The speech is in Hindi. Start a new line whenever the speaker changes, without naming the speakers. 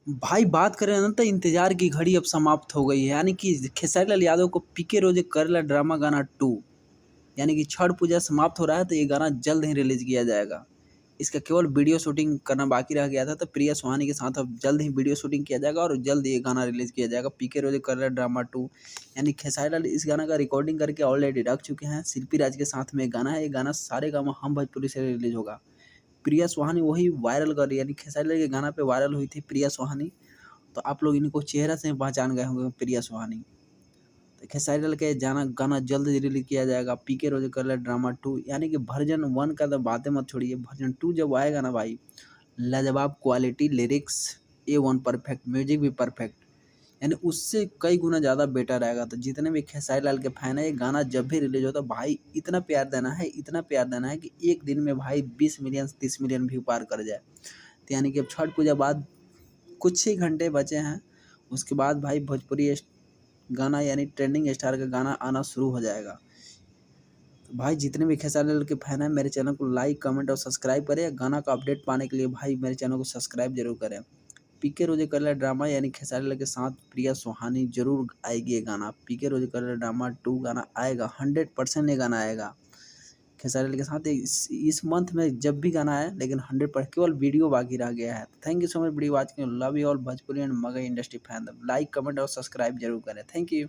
भाई बात करें ना तो इंतजार की घड़ी अब समाप्त हो गई है। यानी कि खेसारी लाल यादव को पीके रोजे करेला ड्रामा गाना 2 यानी कि छठ पूजा समाप्त हो रहा है तो ये गाना जल्द ही रिलीज किया जाएगा। इसका केवल वीडियो शूटिंग करना बाकी रह गया था, तो प्रिया सुहानी के साथ अब जल्द ही वीडियो शूटिंग किया जाएगा और जल्द ये गाना रिलीज किया जाएगा। पीके रोजे करेला ड्रामा 2 यानी खेसारी लाल इस गाना का रिकॉर्डिंग करके ऑलरेडी रख चुके हैं। शिल्पी राज के साथ में एक गाना है, ये गाना सारेगामा हम भोजपुरी से रिलीज होगा। प्रिया सुहानी वही वायरल कर रही है, यानी खेसारी लाल के गाना पे वायरल हुई थी प्रिया सुहानी। तो आप लोग इनको चेहरा से पहचान गए होंगे, प्रिया सुहानी। तो खेसारी लाल के जाना गाना जल्द रिलीज किया जाएगा। पीके रोज कर ड्रामा 2 यानी कि वर्जन 1 का तो बातें मत छोड़िए, वर्जन 2 जब आएगा ना भाई, लाजवाब quality, lyrics A1 perfect, music भी परफेक्ट, यानी उससे कई गुना ज़्यादा बेटर आएगा। तो जितने भी खेसारी लाल के फैन है, ये गाना जब भी रिलीज होता है भाई इतना प्यार देना है, इतना प्यार देना है कि एक दिन में भाई 20 मिलियन 30 मिलियन व्यू पार कर जाए। तो यानी कि अब छठ पूजा बाद कुछ ही घंटे बचे हैं, उसके बाद भाई भोजपुरी गाना यानी ट्रेंडिंग स्टार का गाना आना शुरू हो जाएगा। तो भाई जितने भी खेसारी लाल के फैन हैं, मेरे चैनल को लाइक कमेंट और सब्सक्राइब करें। गाना का अपडेट पाने के लिए भाई मेरे चैनल को सब्सक्राइब जरूर करें। पीके रोजे करेला ड्रामा यानी खेसारी लाल के साथ प्रिया सुहानी जरूर आएगी ये गाना। पीके रोजे करेला ड्रामा 2 गाना आएगा, 100% ये गाना आएगा खेसारी लाल के साथ। इस मंथ में जब भी गाना आए, लेकिन 100% केवल वीडियो बाकी रह गया है। Thank you so much video watching, love you all Bhojpuri and Magahi industry fan. Like comment और सब्सक्राइब जरूर करें। Thank you.